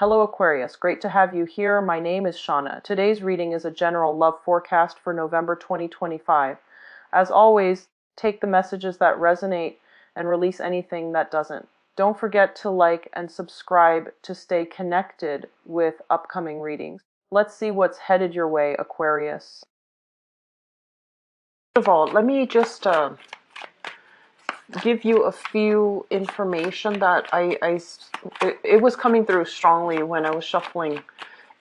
Hello Aquarius, great to have you here. My name is Shauna. Today's reading is a general love forecast for November 2025. As always, take the messages that resonate and release anything that doesn't. Don't forget to like and subscribe to stay connected with upcoming readings. Let's see what's headed your way, Aquarius. First of all, let me just give you a few information that it was coming through strongly when I was shuffling.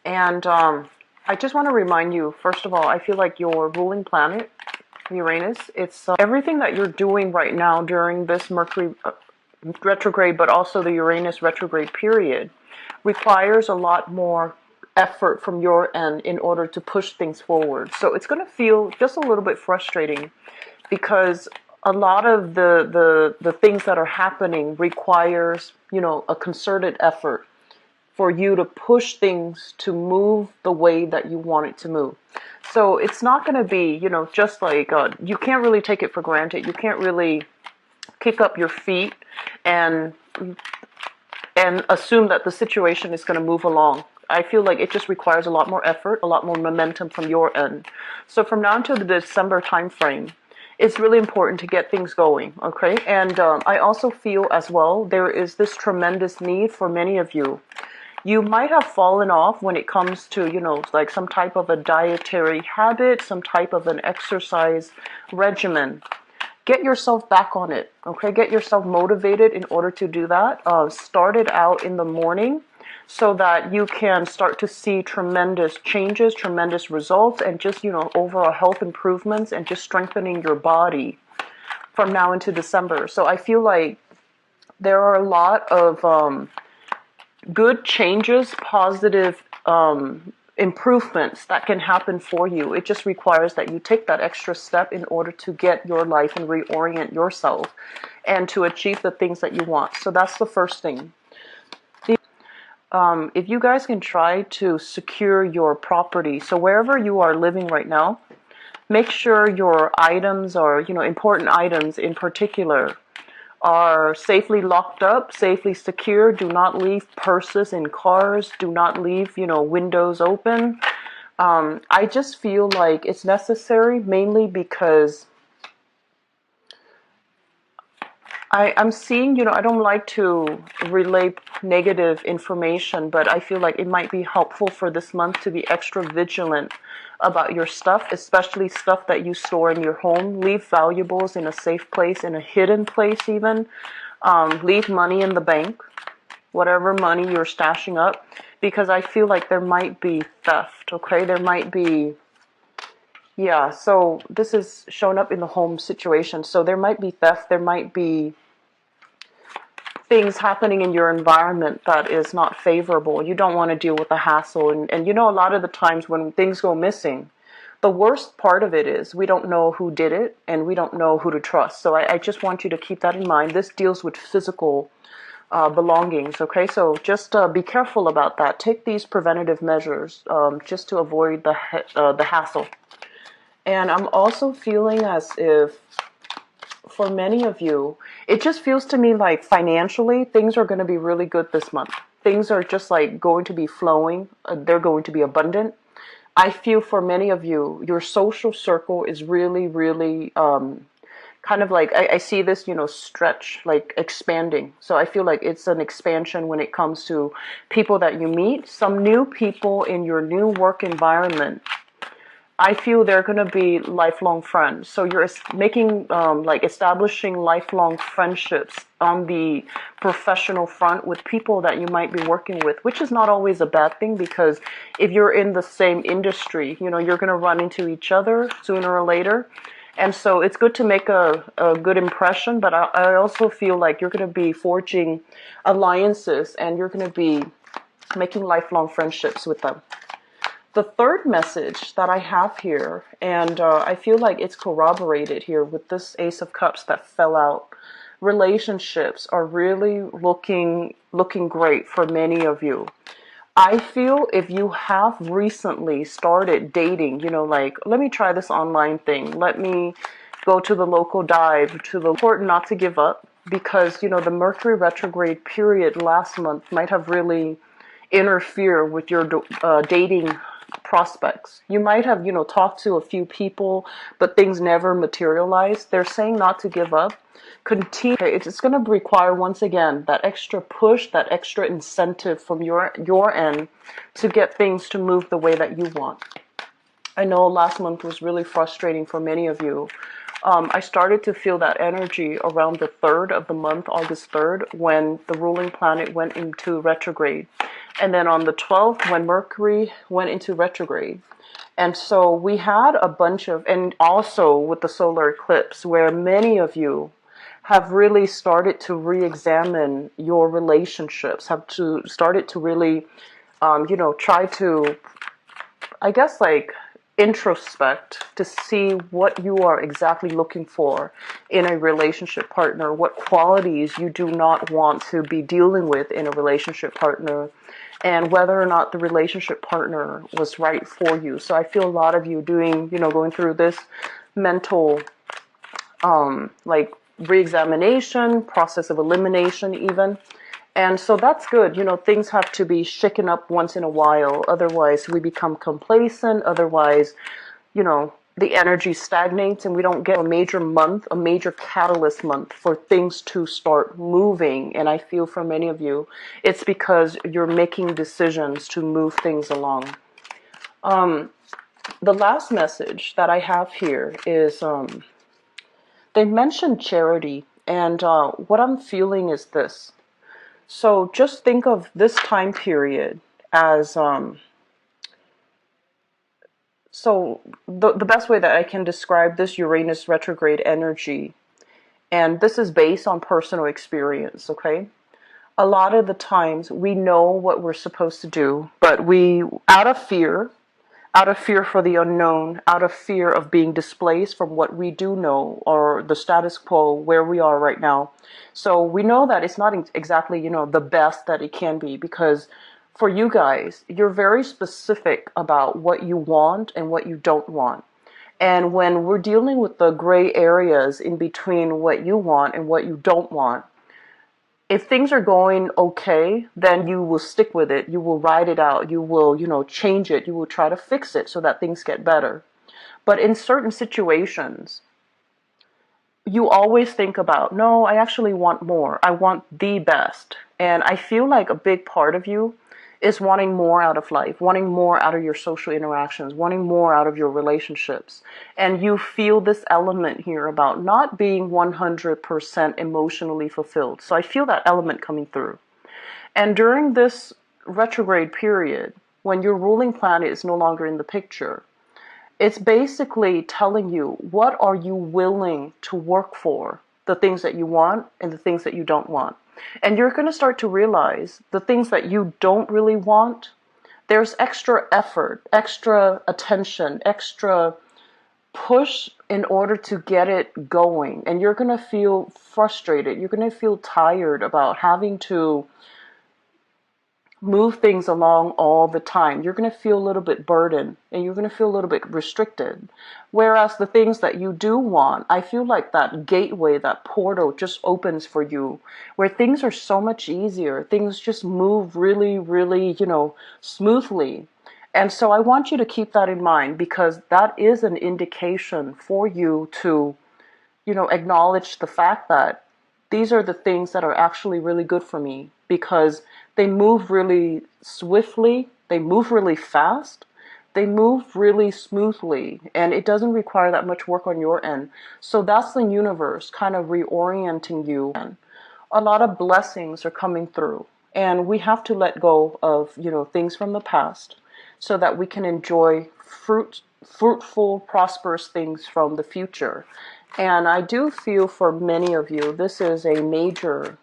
And I just want to remind you, first of all, I feel like your ruling planet, Uranus, it's everything that you're doing right now during this Mercury retrograde, but also the Uranus retrograde period, requires a lot more effort from your end in order to push things forward. So it's going to feel just a little bit frustrating because a lot of the things that are happening requires, a concerted effort for you to push things to move the way that you want it to move. So it's not going to be, just like, you can't really take it for granted. You can't really kick up your feet and assume that the situation is going to move along. I feel like it just requires a lot more effort, a lot more momentum from your end. So from now until the December time frame, it's really important to get things going, okay? And I also feel as well, there is this tremendous need for many of you. You might have fallen off when it comes to, like some type of a dietary habit, some type of an exercise regimen. Get yourself back on it, okay? Get yourself motivated in order to do that. Start it out in the morning so that you can start to see tremendous changes, tremendous results, and just, overall health improvements and just strengthening your body from now into December. So I feel like there are a lot of good changes, positive improvements that can happen for you. It just requires that you take that extra step in order to get your life and reorient yourself and to achieve the things that you want. So that's the first thing. If you guys can try to secure your property, so wherever you are living right now, make sure your items are, important items in particular, are safely locked up, safely secure. Do not leave purses in cars. Do not leave, windows open. I just feel like it's necessary mainly because I'm seeing, I don't like to relay negative information, but I feel like it might be helpful for this month to be extra vigilant about your stuff, especially stuff that you store in your home. Leave valuables in a safe place, in a hidden place even. Leave money in the bank, whatever money you're stashing up, because I feel like there might be theft, okay? There might be, yeah, so this is showing up in the home situation. So there might be theft, there might be things happening in your environment that is not favorable. You don't want to deal with the hassle. And a lot of the times when things go missing, the worst part of it is we don't know who did it and we don't know who to trust. So I just want you to keep that in mind. This deals with physical belongings, okay? So just be careful about that. Take these preventative measures just to avoid the hassle. And I'm also feeling as if for many of you, it just feels to me like financially, things are going to be really good this month. Things are just like going to be flowing. They're going to be abundant. I feel for many of you, your social circle is really, really kind of like, I see this, stretch, like expanding. So I feel like it's an expansion when it comes to people that you meet. Some new people in your new work environment, I feel they're going to be lifelong friends. So you're making, establishing lifelong friendships on the professional front with people that you might be working with, which is not always a bad thing because if you're in the same industry, you're going to run into each other sooner or later. And so it's good to make a good impression, but I also feel like you're going to be forging alliances and you're going to be making lifelong friendships with them. The third message that I have here, and I feel like it's corroborated here with this Ace of Cups that fell out, relationships are really looking great for many of you. I feel if you have recently started dating, let me try this online thing. Let me go to the local dive, to the important not to give up because, the Mercury retrograde period last month might have really interfere with your dating prospects. You might have, talked to a few people, but things never materialize. They're saying not to give up. Continue. It's going to require, once again, that extra push, that extra incentive from your end to get things to move the way that you want. I know last month was really frustrating for many of you. I started to feel that energy around the 3rd of the month, August 3rd, when the ruling planet went into retrograde. And then on the 12th, when Mercury went into retrograde. And so we had a bunch of, and also with the solar eclipse, where many of you have really started to re-examine your relationships, have to started to really, try to, I guess, like, introspect to see what you are exactly looking for in a relationship partner, what qualities you do not want to be dealing with in a relationship partner, and whether or not the relationship partner was right for you. So I feel a lot of you going through this mental, like, re-examination, process of elimination even. And so that's good. Things have to be shaken up once in a while. Otherwise, we become complacent. Otherwise, the energy stagnates and we don't get a major month, a major catalyst month for things to start moving. And I feel for many of you, it's because you're making decisions to move things along. The last message that I have here is they mentioned charity. And what I'm feeling is this. So just think of this time period as, so the best way that I can describe this Uranus retrograde energy, and this is based on personal experience, okay? A lot of the times we know what we're supposed to do, but we, out of fear for the unknown, out of fear of being displaced from what we do know or the status quo where we are right now. So we know that it's not exactly, the best that it can be, because for you guys, you're very specific about what you want and what you don't want. And when we're dealing with the gray areas in between what you want and what you don't want, if things are going okay, then you will stick with it. You will ride it out. You will, change it. You will try to fix it so that things get better. But in certain situations, you always think about, no, I actually want more. I want the best. And I feel like a big part of you is wanting more out of life, wanting more out of your social interactions, wanting more out of your relationships. And you feel this element here about not being 100% emotionally fulfilled. So I feel that element coming through. And during this retrograde period, when your ruling planet is no longer in the picture, it's basically telling you, what are you willing to work for? The things that you want and the things that you don't want. And you're going to start to realize the things that you don't really want, there's extra effort, extra attention, extra push in order to get it going. And you're going to feel frustrated. You're going to feel tired about having to move things along all the time. You're going to feel a little bit burdened and you're going to feel a little bit restricted. Whereas the things that you do want, I feel like that gateway, that portal just opens for you, where things are so much easier. Things just move really, really, smoothly. And so I want you to keep that in mind, because that is an indication for you to, acknowledge the fact that these are the things that are actually really good for me, because they move really swiftly, they move really fast, they move really smoothly, and it doesn't require that much work on your end. So that's the universe kind of reorienting you. And a lot of blessings are coming through, and we have to let go of, things from the past so that we can enjoy fruitful, prosperous things from the future. And I do feel for many of you, this is a major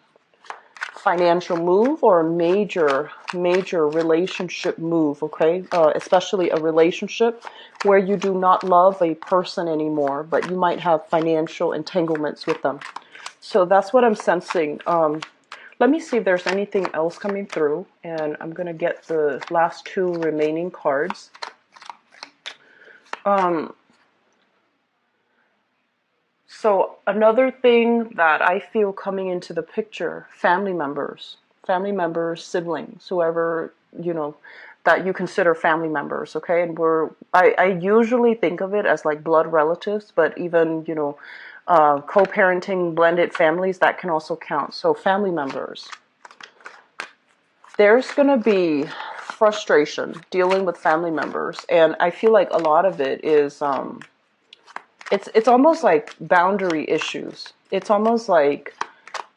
financial move or a major relationship move, okay? Especially a relationship where you do not love a person anymore, but you might have financial entanglements with them. So that's what I'm sensing. Let me see if there's anything else coming through, and I'm going to get the last two remaining cards. So another thing that I feel coming into the picture, family members, siblings, whoever that you consider family members, okay? And I usually think of it as like blood relatives, but even, co-parenting blended families, that can also count. So family members. There's going to be frustration dealing with family members, and I feel like a lot of it is it's almost like boundary issues. It's almost like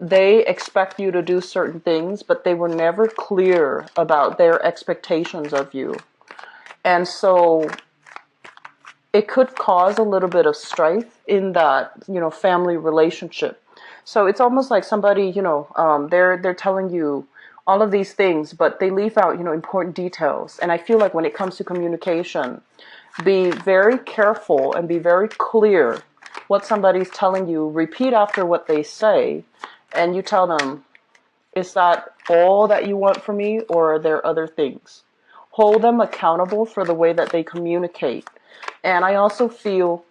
they expect you to do certain things, but they were never clear about their expectations of you. And so it could cause a little bit of strife in that, family relationship. So it's almost like somebody, they're telling you all of these things, but they leave out, important details. And I feel like when it comes to communication, be very careful and be very clear what somebody's telling you. Repeat after what they say, and you tell them, is that all that you want from me, or are there other things? Hold them accountable for the way that they communicate. And I also feel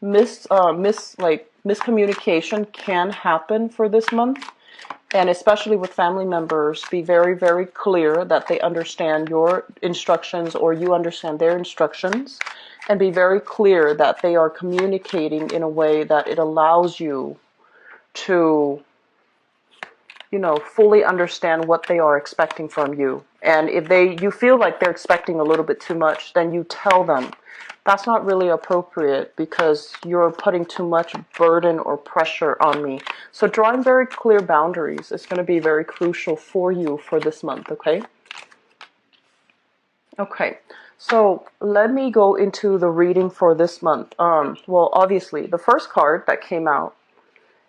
miscommunication can happen for this month. And especially with family members, be very, very clear that they understand your instructions or you understand their instructions. And be very clear that they are communicating in a way that it allows you to, fully understand what they are expecting from you. And if you feel like they're expecting a little bit too much, then you tell them that's not really appropriate because you're putting too much burden or pressure on me. So drawing very clear boundaries is going to be very crucial for you for this month, okay? Okay, so let me go into the reading for this month. Well, obviously, the first card that came out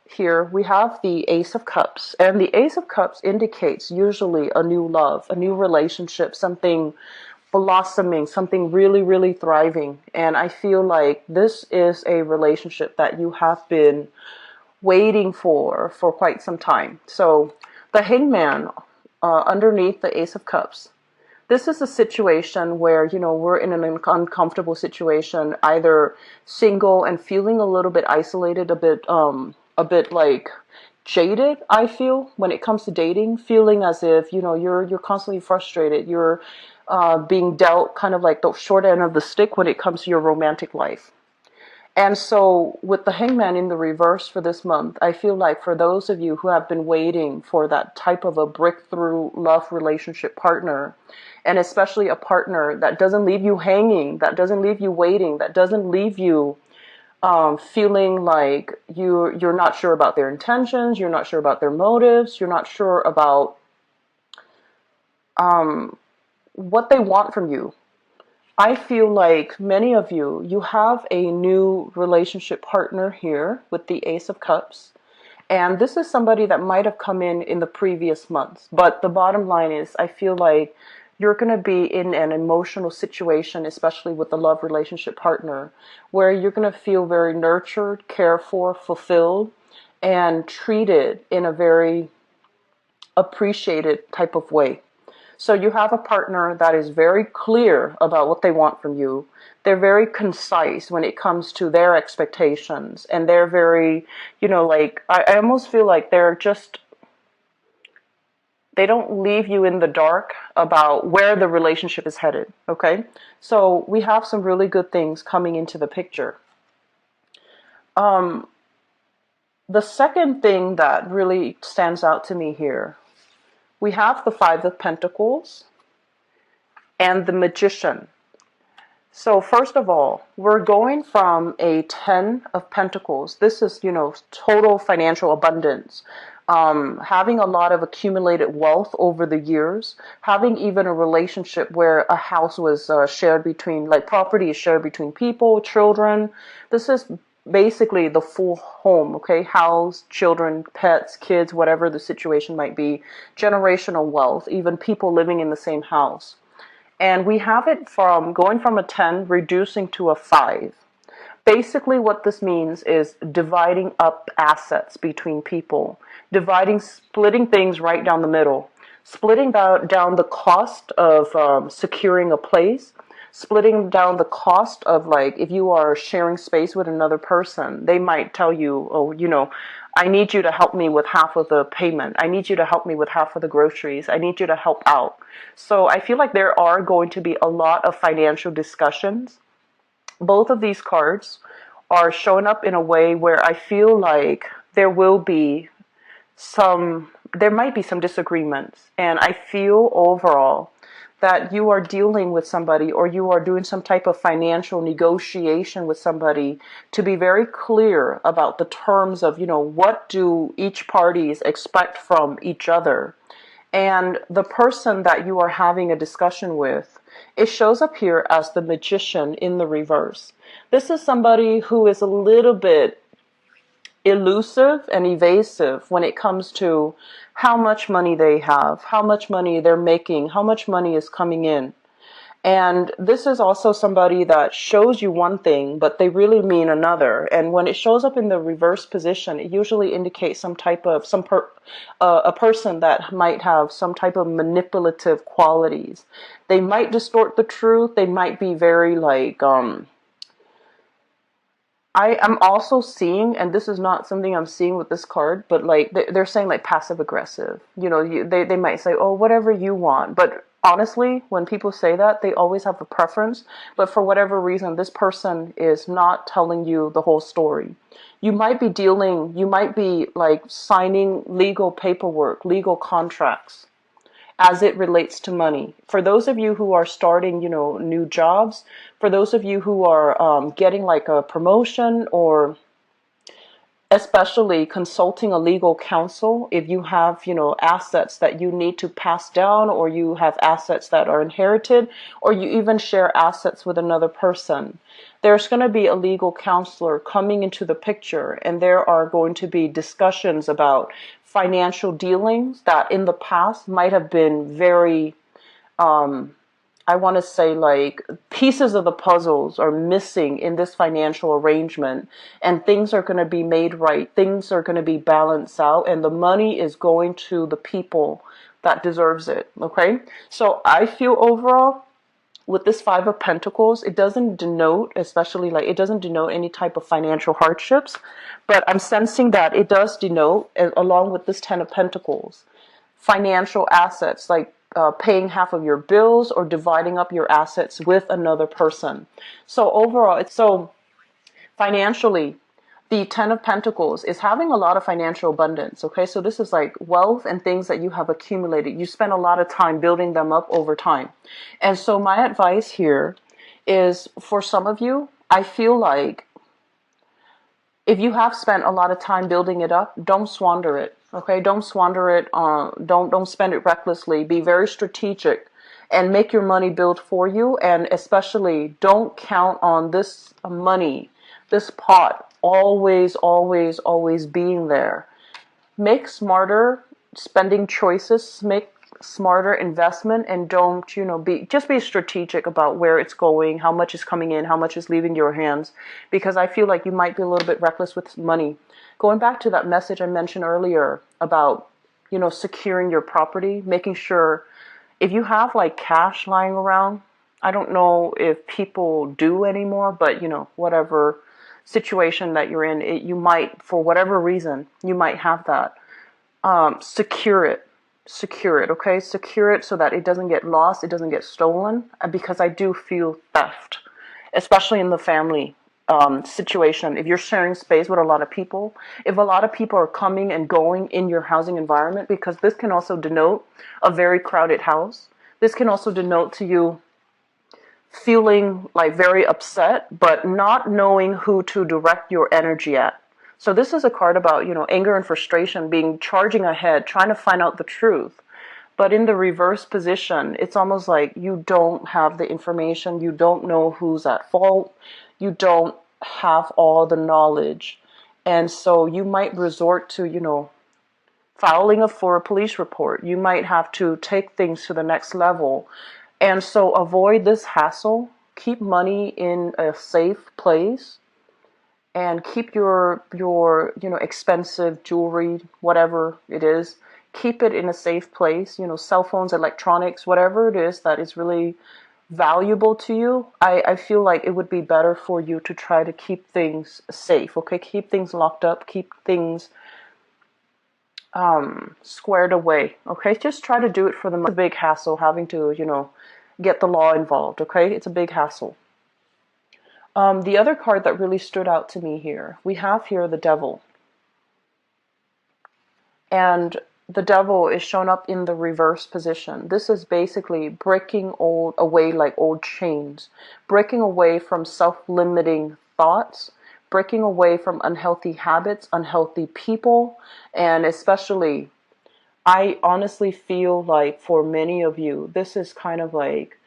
here, we have the Ace of Cups. And the Ace of Cups indicates usually a new love, a new relationship, something blossoming, something really, really thriving. And I feel like this is a relationship that you have been waiting for quite some time. So the Hangman underneath the Ace of Cups. This is a situation where, we're in an uncomfortable situation, either single and feeling a little bit isolated, a bit like jaded, I feel, when it comes to dating, feeling as if, you're constantly frustrated. You're being dealt kind of like the short end of the stick when it comes to your romantic life. And so with the Hangman in the reverse for this month, I feel like for those of you who have been waiting for that type of a breakthrough love relationship partner, and especially a partner that doesn't leave you hanging, that doesn't leave you waiting, that doesn't leave you feeling like you're not sure about their intentions, you're not sure about their motives, you're not sure about what they want from you. I feel like many of you have a new relationship partner here with the Ace of Cups. And this is somebody that might have come in the previous months. But the bottom line is, I feel like you're going to be in an emotional situation, especially with the love relationship partner, where you're going to feel very nurtured, cared for, fulfilled, and treated in a very appreciated type of way. So you have a partner that is very clear about what they want from you. They're very concise when it comes to their expectations. And they're very, I almost feel like they don't leave you in the dark about where the relationship is headed, okay? So we have some really good things coming into the picture. The second thing that really stands out to me here, we have the Five of Pentacles and the Magician. So first of all, we're going from a 10 of Pentacles. This is, total financial abundance. Having a lot of accumulated wealth over the years. Having even a relationship where a house was shared between, property is shared between people, children. This is basically the full home, okay? House, children, pets, kids, whatever the situation might be. Generational wealth, even people living in the same house. And we have it from going from a 10, reducing to a 5. Basically what this means is dividing up assets between people. Splitting things right down the middle. Splitting down the cost of securing a place. splitting down the cost of, like, if you are sharing space with another person, they might tell you, oh, I need you to help me with half of the payment. I need you to help me with half of the groceries. I need you to help out. So I feel like there are going to be a lot of financial discussions. Both of these cards are showing up in a way where I feel like there might be some disagreements. And I feel overall that you are dealing with somebody, or you are doing some type of financial negotiation with somebody, to be very clear about the terms of, what do each parties expect from each other. And the person that you are having a discussion with, it shows up here as the Magician in the reverse. This is somebody who is a little bit elusive and evasive when it comes to how much money they have, how much money they're making, how much money is coming in. And this is also somebody that shows you one thing, but they really mean another. And when it shows up in the reverse position, it usually indicates some type of, a person that might have some type of manipulative qualities. They might distort the truth. They might be very like, I am also seeing, and this is not something I'm seeing with this card, but like they're saying like passive aggressive. They might say, oh, whatever you want. But honestly, when people say that, they always have a preference. But for whatever reason, this person is not telling you the whole story. You might be like signing legal paperwork, legal contracts, as it relates to money. For those of you who are starting, new jobs, for those of you who are getting like a promotion, or especially consulting a legal counsel, if you have, assets that you need to pass down, or you have assets that are inherited, or you even share assets with another person, there's going to be a legal counselor coming into the picture, and there are going to be discussions about financial dealings that in the past might have been very, I want to say, like, pieces of the puzzles are missing in this financial arrangement, and things are going to be made right. Things are going to be balanced out, and the money is going to the people that deserves it. Okay. So I feel overall, with this Five of Pentacles, it doesn't denote, it doesn't denote any type of financial hardships, but I'm sensing that it does denote, along with this Ten of Pentacles, financial assets, like paying half of your bills or dividing up your assets with another person. So overall, financially, the Ten of Pentacles is having a lot of financial abundance. Okay, so this is like wealth and things that you have accumulated. You spend a lot of time building them up over time. And so my advice here is, for some of you, I feel like if you have spent a lot of time building it up, don't squander it. Okay, don't squander it. Don't spend it recklessly. Be very strategic and make your money build for you. And especially, don't count on this money, this pot, always being there. Make smarter spending choices, make smarter investment, and don't, be strategic about where it's going, how much is coming in, how much is leaving your hands, because I feel like you might be a little bit reckless with money. Going back to that message I mentioned earlier about, securing your property, making sure, if you have like cash lying around, I don't know if people do anymore, but whatever situation that you're in, you might, for whatever reason, you might have that. Secure it. Okay? Secure it so that it doesn't get lost, it doesn't get stolen, because I do feel theft, especially in the family situation. If you're sharing space with a lot of people, if a lot of people are coming and going in your housing environment, because this can also denote a very crowded house. This can also denote to you feeling like very upset, but not knowing who to direct your energy at. So this is a card about, anger and frustration, charging ahead, trying to find out the truth. But in the reverse position, it's almost like you don't have the information. You don't know who's at fault. You don't have all the knowledge. And so you might resort to, filing for a police report. You might have to take things to the next level. And so avoid this hassle. Keep money in a safe place. And keep your expensive jewelry, whatever it is, keep it in a safe place. Cell phones, electronics, whatever it is that is really valuable to you, I feel like it would be better for you to try to keep things safe, okay? Keep things locked up, keep things squared away, okay? Just try to do it for the month. It's a big hassle having to, get the law involved, okay? It's a big hassle. The other card that really stood out to me here, we have here the devil. And the devil is shown up in the reverse position. This is basically breaking away like old chains, breaking away from self-limiting thoughts, breaking away from unhealthy habits, unhealthy people, and especially, I honestly feel like for many of you, this is kind of like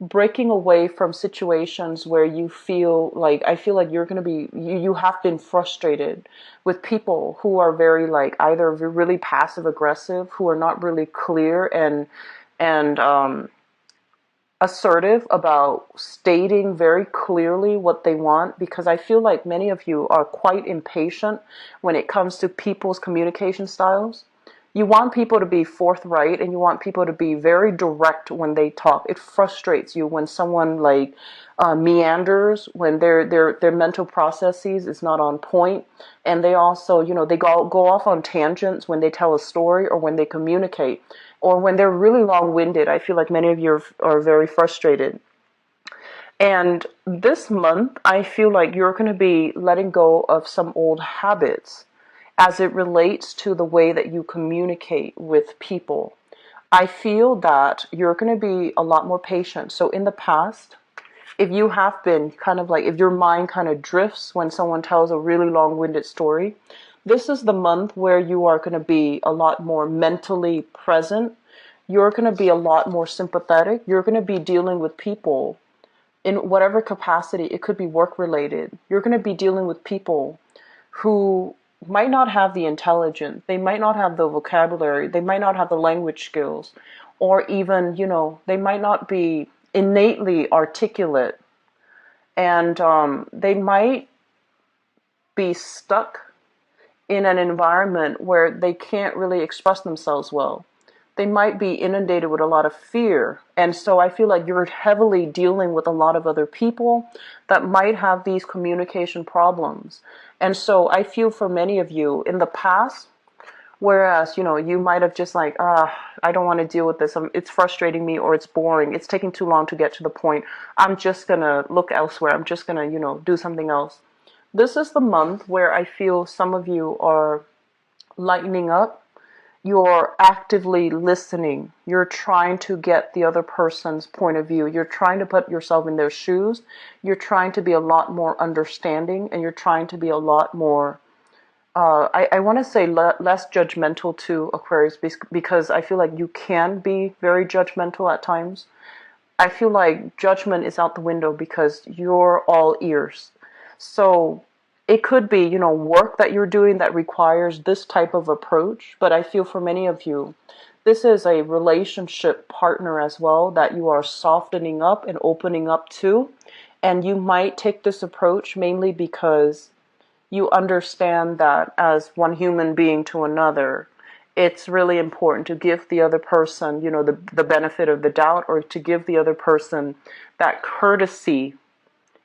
breaking away from situations where you feel like, I feel like you're going to be, you have been frustrated with people who are very like either really passive aggressive, who are not really clear and assertive about stating very clearly what they want, because I feel like many of you are quite impatient when it comes to people's communication styles. You want people to be forthright and you want people to be very direct when they talk. It frustrates you when someone like meanders, when their mental processes is not on point, and they also, they go off on tangents when they tell a story or when they communicate, or when they're really long-winded. I feel like many of you are very frustrated. And this month, I feel like you're going to be letting go of some old habits as it relates to the way that you communicate with people. I feel that you're going to be a lot more patient. So in the past, if you have been kind of like, if your mind kind of drifts when someone tells a really long-winded story, this is the month where you are going to be a lot more mentally present. You're going to be a lot more sympathetic. You're going to be dealing with people in whatever capacity. It could be work related. You're going to be dealing with people who might not have the intelligence, they might not have the vocabulary, they might not have the language skills, or even, they might not be innately articulate, and they might be stuck in an environment where they can't really express themselves well. They might be inundated with a lot of fear. And so I feel like you're heavily dealing with a lot of other people that might have these communication problems. And so I feel for many of you in the past, whereas, you might have just like, I don't want to deal with this. It's frustrating me, or it's boring. It's taking too long to get to the point. I'm just going to look elsewhere. I'm just going to, do something else. This is the month where I feel some of you are lightening up. You're actively listening. You're trying to get the other person's point of view. You're trying to put yourself in their shoes. You're trying to be a lot more understanding, and you're trying to be a lot more, I want to say less judgmental to Aquarius, because I feel like you can be very judgmental at times. I feel like judgment is out the window because you're all ears. So it could be, work that you're doing that requires this type of approach. But I feel for many of you, this is a relationship partner as well that you are softening up and opening up to. And you might take this approach mainly because you understand that as one human being to another, it's really important to give the other person, the benefit of the doubt, or to give the other person that courtesy,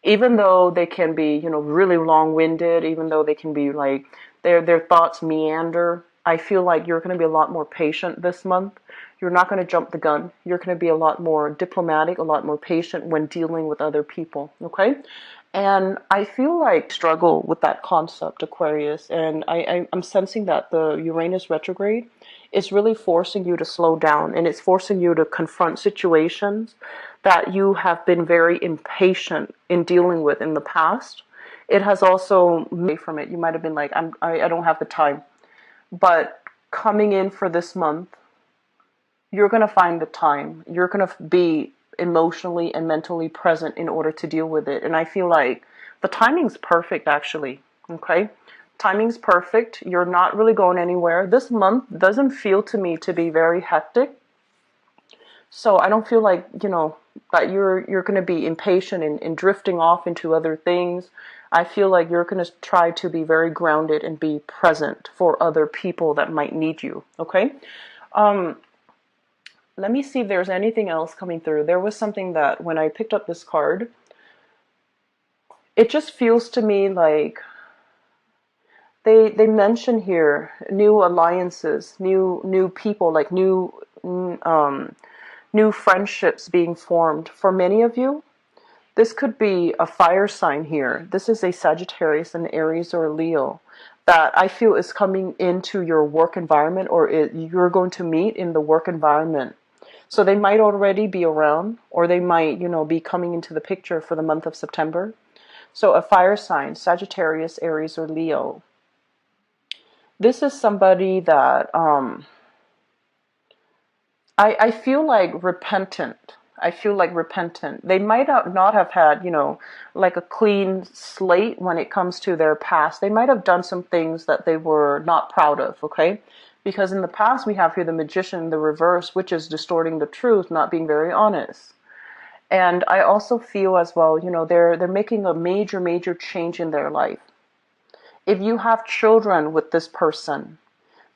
even though they can be, really long-winded, even though they can be like, their thoughts meander. I feel like you're going to be a lot more patient this month. You're not going to jump the gun. You're going to be a lot more diplomatic, a lot more patient when dealing with other people, okay? And I feel like struggle with that concept, Aquarius, and I'm sensing that the Uranus retrograde is really forcing you to slow down, and it's forcing you to confront situations that you have been very impatient in dealing with in the past. It has also made from it. You might have been like, I don't have the time. But coming in for this month, you're going to find the time. You're going to be emotionally and mentally present in order to deal with it. And I feel like the timing's perfect, actually. Okay? Timing's perfect. You're not really going anywhere. This month doesn't feel to me to be very hectic. So I don't feel like, that you're going to be impatient and drifting off into other things. I feel like you're going to try to be very grounded and be present for other people that might need you. Okay? let me see if there's anything else coming through. There was something that when I picked up this card, it just feels to me like they mention here new alliances, new people, like new friendships being formed. For many of you, this could be a fire sign here. This is a Sagittarius, an Aries, or a Leo that I feel is coming into your work environment, or you're going to meet in the work environment. So they might already be around, or they might, be coming into the picture for the month of September. So a fire sign, Sagittarius, Aries, or Leo. This is somebody that I feel like repentant. I feel like repentant. They might not have had, like a clean slate when it comes to their past. They might have done some things that they were not proud of, okay? Because in the past we have here the magician, the reverse, which is distorting the truth, not being very honest. And I also feel as well, they're making a major, major change in their life. If you have children with this person,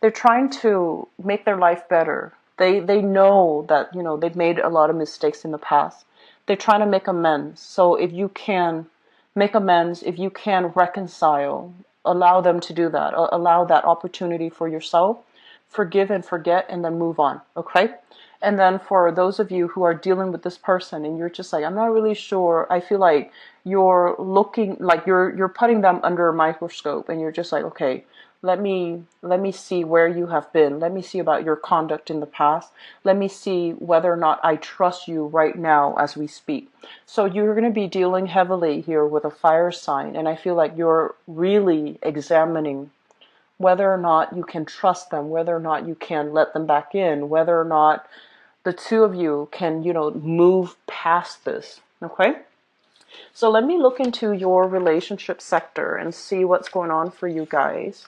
they're trying to make their life better. They know that, they've made a lot of mistakes in the past. They're trying to make amends. So if you can make amends, if you can reconcile, allow them to do that. Allow that opportunity for yourself. Forgive and forget, and then move on, okay? And then for those of you who are dealing with this person and you're just like, I'm not really sure, I feel like you're looking, like you're putting them under a microscope, and you're just like, okay, let me see where you have been. Let me see about your conduct in the past. Let me see whether or not I trust you right now as we speak. So you're going to be dealing heavily here with a fire sign, and I feel like you're really examining whether or not you can trust them, whether or not you can let them back in, whether or not the two of you can, move past this, okay? So let me look into your relationship sector and see what's going on for you guys.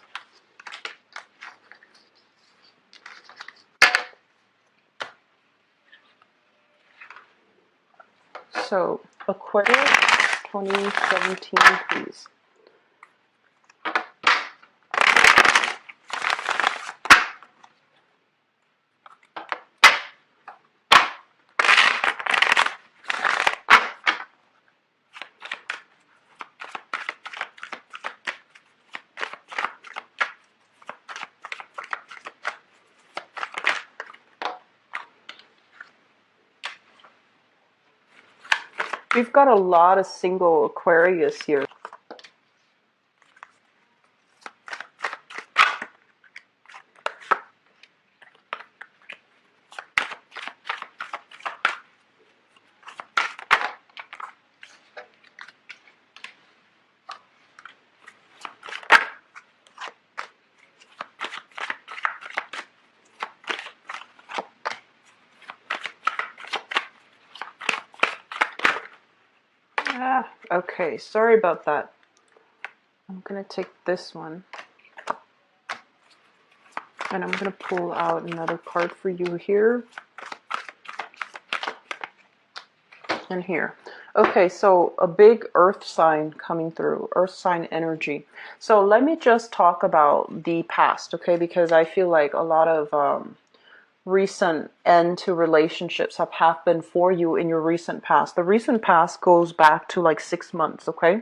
So, Aquarius 2017, please. We've got a lot of single Aquarius here. Okay, sorry about that. I'm going to take this one. And I'm going to pull out another card for you here. And here. Okay, so a big earth sign coming through, earth sign energy. So let me just talk about the past, okay? Because I feel like a lot of recent end to relationships have happened for you in your recent past. The recent past goes back to like 6 months, okay?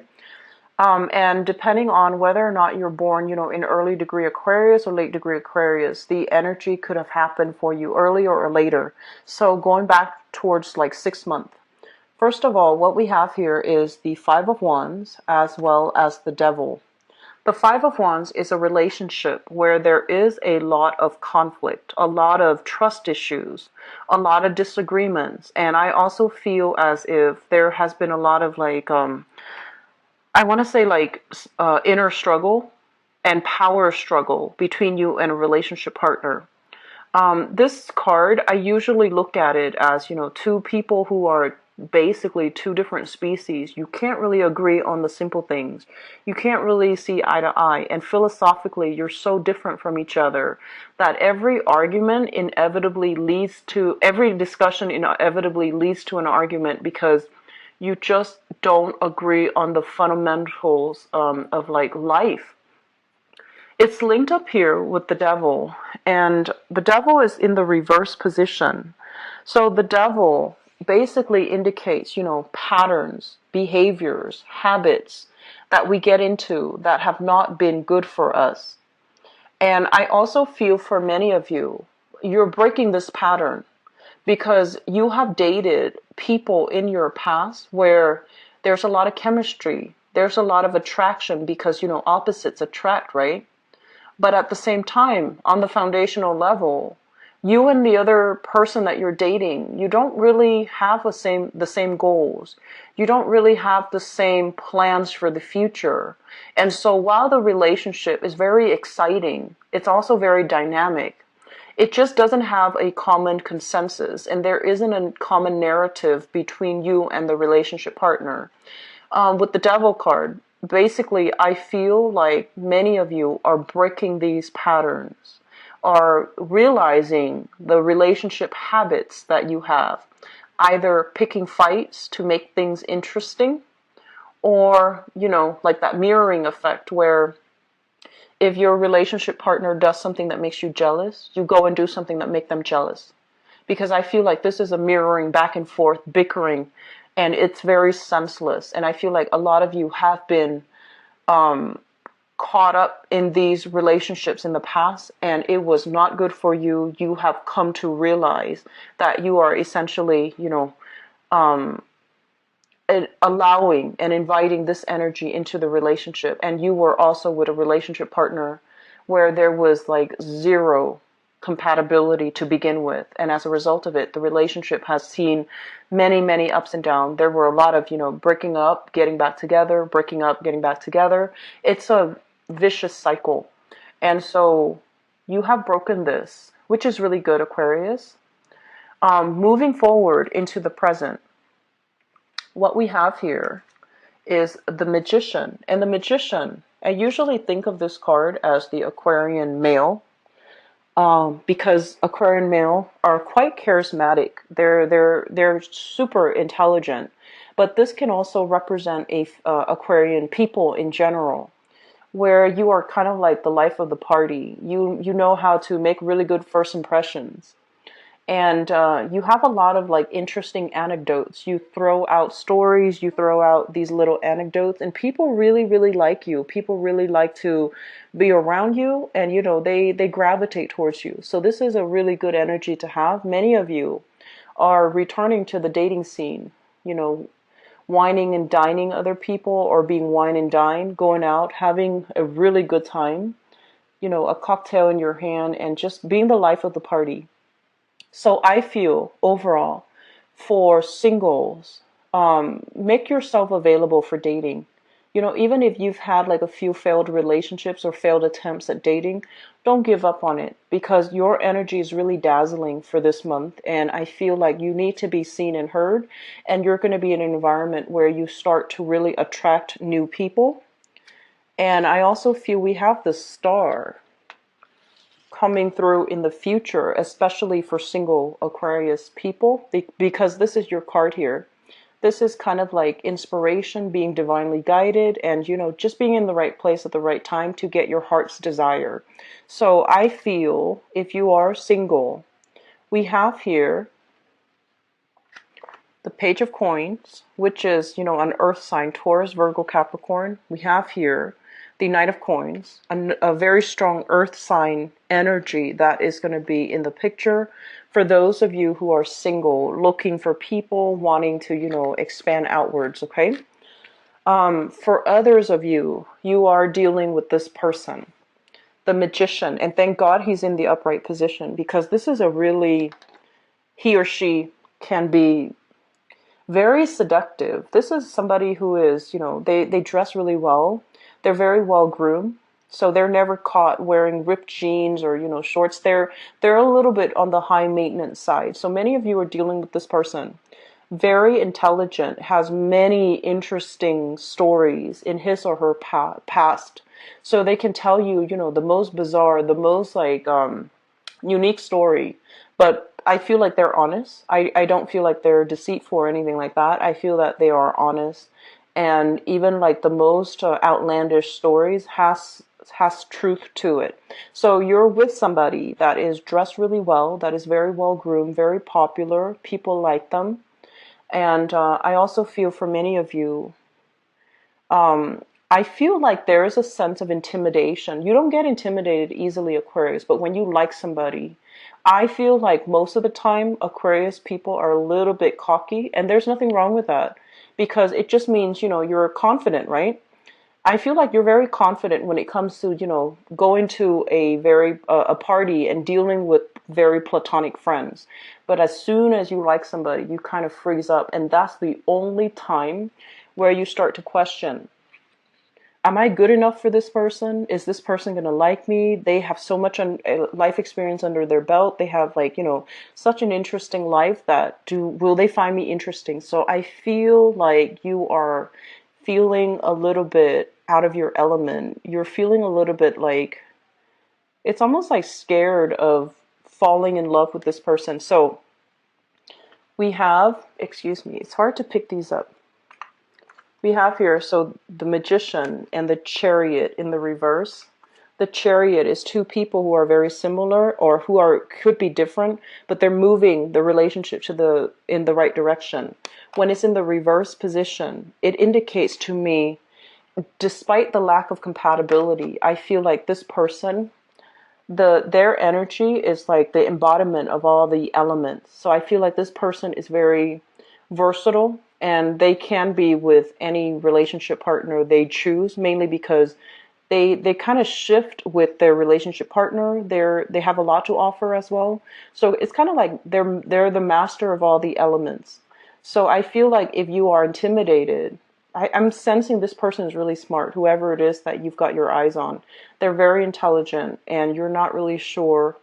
And depending on whether or not you're born, in early degree Aquarius or late degree Aquarius, the energy could have happened for you earlier or later. So going back towards like 6 months. First of all, what we have here is the Five of Wands as well as the Devil. The Five of Wands is a relationship where there is a lot of conflict, a lot of trust issues, a lot of disagreements. And I also feel as if there has been a lot of like, I want to say like inner struggle and power struggle between you and a relationship partner. This card, I usually look at it as, two people who are basically two different species. You can't really agree on the simple things. You can't really see eye to eye. And philosophically, you're so different from each other that every argument inevitably leads to, every discussion inevitably leads to an argument because you just don't agree on the fundamentals of like life. It's linked up here with the Devil, and the Devil is in the reverse position. So the devil basically indicates, patterns, behaviors, habits that we get into that have not been good for us. And I also feel for many of you, you're breaking this pattern because you have dated people in your past where there's a lot of chemistry, there's a lot of attraction because, opposites attract, right? But at the same time, on the foundational level, you and the other person that you're dating, you don't really have the same goals. You don't really have the same plans for the future. And so while the relationship is very exciting, it's also very dynamic. It just doesn't have a common consensus, and there isn't a common narrative between you and the relationship partner. With the devil card, basically, I feel like many of you are breaking these patterns, are realizing the relationship habits that you have, either picking fights to make things interesting, or, like that mirroring effect where if your relationship partner does something that makes you jealous, you go and do something that makes them jealous. Because I feel like this is a mirroring back and forth, bickering, and it's very senseless. And I feel like a lot of you have been caught up in these relationships in the past, and it was not good for you. You have come to realize that you are essentially, allowing and inviting this energy into the relationship. And you were also with a relationship partner where there was like zero compatibility to begin with. And as a result of it, the relationship has seen many, many ups and downs. There were a lot of, breaking up, getting back together, breaking up, getting back together. It's a vicious cycle. And so you have broken this, which is really good, Aquarius. Moving forward into the present, what we have here is the Magician. And the Magician, I usually think of this card as the Aquarian male, because Aquarian male are quite charismatic. They're super intelligent, but this can also represent Aquarian people in general, where you are kind of like the life of the party. You know how to make really good first impressions. And you have a lot of like interesting anecdotes. You throw out stories, you throw out these little anecdotes, and people really, really like you. People really like to be around you, and they gravitate towards you. So this is a really good energy to have. Many of you are returning to the dating scene, wining and dining other people, or being wine and dine, going out, having a really good time, a cocktail in your hand, and just being the life of the party. So I feel overall for singles, make yourself available for dating. Even if you've had like a few failed relationships or failed attempts at dating, don't give up on it, because your energy is really dazzling for this month. And I feel like you need to be seen and heard, and you're going to be in an environment where you start to really attract new people. And I also feel we have the Star coming through in the future, especially for single Aquarius people, because this is your card here. This is kind of like inspiration, being divinely guided, and just being in the right place at the right time to get your heart's desire. So I feel if you are single, we have here the Page of Coins, which is, an earth sign, Taurus, Virgo, Capricorn. We have here the Knight of Coins, a very strong earth sign energy that is going to be in the picture for those of you who are single, looking for people, wanting to, expand outwards, okay? For others of you, you are dealing with this person, the Magician, and thank God he's in the upright position, because this is he or she can be very seductive. This is somebody who is, they dress really well. They're very well groomed, so they're never caught wearing ripped jeans or, shorts. They're a little bit on the high maintenance side. So many of you are dealing with this person. Very intelligent, has many interesting stories in his or her past. So they can tell you, the most bizarre, the most unique story. But I feel like they're honest. I don't feel like they're deceitful or anything like that. I feel that they are honest. And even like the most outlandish stories has has truth to it. So you're with somebody that is dressed really well, that is very well groomed, very popular. People like them. And I also feel for many of you, I feel like there is a sense of intimidation. You don't get intimidated easily, Aquarius, but when you like somebody, I feel like most of the time Aquarius people are a little bit cocky, and there's nothing wrong with that because it just means, you're confident, right? I feel like you're very confident when it comes to, going to a party and dealing with very platonic friends. But as soon as you like somebody, you kind of freeze up, and that's the only time where you start to question, am I good enough for this person? Is this person going to like me? They have so much life experience under their belt. They have such an interesting life that will they find me interesting? So I feel like you are feeling a little bit out of your element. You're feeling a little bit like it's almost like scared of falling in love with this person. So we have, excuse me, it's hard to pick these up. We have here, so the Magician and the Chariot in the reverse. The Chariot is two people who are very similar or could be different, but they're moving the relationship in the right direction. When it's in the reverse position, it indicates to me, despite the lack of compatibility, I feel like this person, their energy is like the embodiment of all the elements. So I feel like this person is very versatile, and they can be with any relationship partner they choose, mainly because they kind of shift with their relationship partner. They have a lot to offer as well. So it's kind of like they're the master of all the elements. So I feel like if you are intimidated, I'm sensing this person is really smart, whoever it is that you've got your eyes on. They're very intelligent, and you're not really sure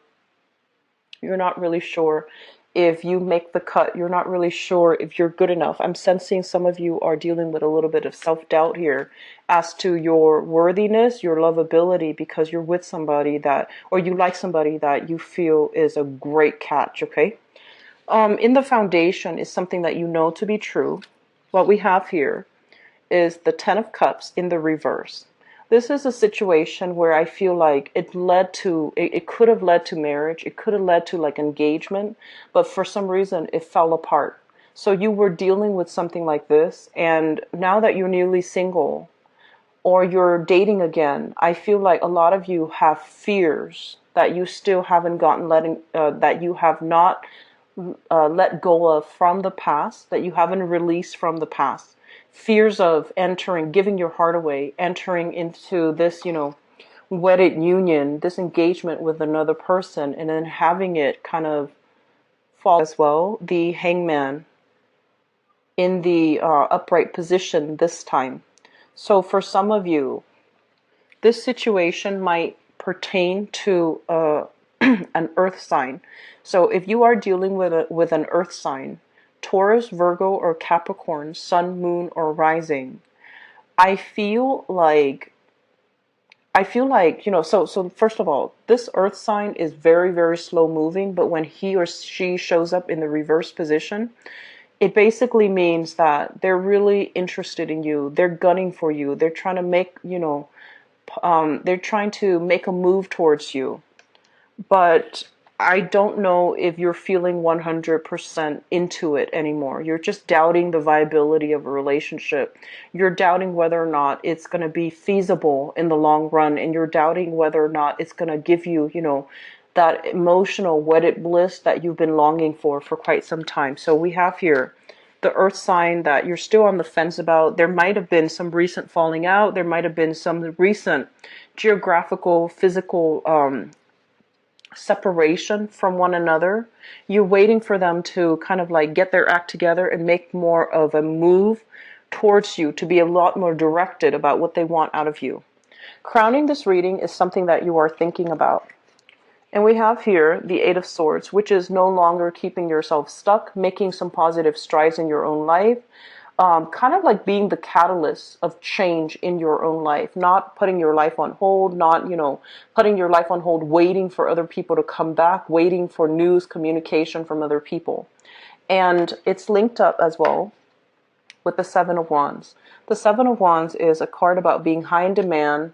if you make the cut. You're not really sure if you're good enough. I'm sensing some of you are dealing with a little bit of self-doubt here as to your worthiness, your lovability, because you're with somebody or you like somebody that you feel is a great catch, okay? In the foundation is something that you know to be true. What we have here is the Ten of Cups in the reverse. This is a situation where I feel like it could have led to marriage. It could have led to like engagement, but for some reason it fell apart. So you were dealing with something like this, and now that you're newly single or you're dating again, I feel like a lot of you have fears that you still haven't that you have not let go of from the past, that you haven't released from the past. Fears of giving your heart away, entering into this, wedded union, this engagement with another person, and then having it kind of fall as well. The Hangman in the upright position this time. So for some of you, this situation might pertain to an earth sign. So if you are dealing with an earth sign, Taurus, Virgo, or Capricorn, sun, moon, or rising, I feel like, so first of all, this earth sign is very, very slow moving, but when he or she shows up in the reverse position, it basically means that they're really interested in you. They're gunning for you. They're trying to make a move towards you. But I don't know if you're feeling 100% into it anymore. You're just doubting the viability of a relationship. You're doubting whether or not it's going to be feasible in the long run, and you're doubting whether or not it's going to give you, that emotional wedded bliss that you've been longing for quite some time. So we have here the earth sign that you're still on the fence about. There might have been some recent falling out. There might have been some recent geographical, physical separation from one another. You're waiting for them to kind of like get their act together and make more of a move towards you, to be a lot more directed about what they want out of you. Crowning this reading is something that you are thinking about. And we have here the Eight of Swords, which is no longer keeping yourself stuck, making some positive strides in your own life. Kind of like being the catalyst of change in your own life, not putting your life on hold, not, putting your life on hold, waiting for other people to come back, waiting for news, communication from other people. And it's linked up as well with the Seven of Wands. The Seven of Wands is a card about being high in demand,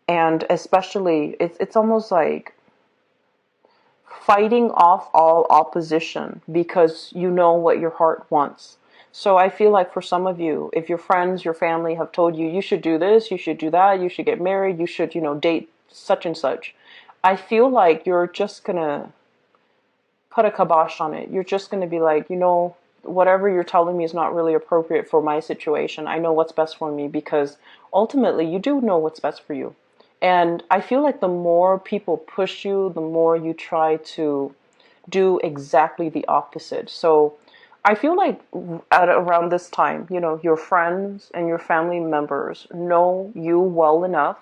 And especially, it's almost like fighting off all opposition because you know what your heart wants. So I feel like for some of you, if your friends, your family have told you, you should do this, you should do that, you should get married, you should, date such and such, I feel like you're just going to put a kibosh on it. You're just going to be like, whatever you're telling me is not really appropriate for my situation. I know what's best for me, because ultimately you do know what's best for you. And I feel like the more people push you, the more you try to do exactly the opposite. So I feel like at around this time, your friends and your family members know you well enough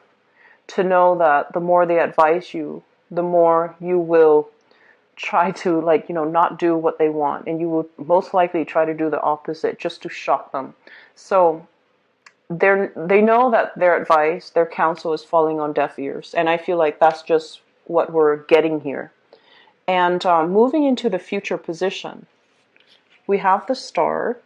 to know that the more they advise you, the more you will try to, like, not do what they want, and you will most likely try to do the opposite just to shock them. So they know that their advice, their counsel is falling on deaf ears, and I feel like that's just what we're getting here. And moving into the future position, we have the Star,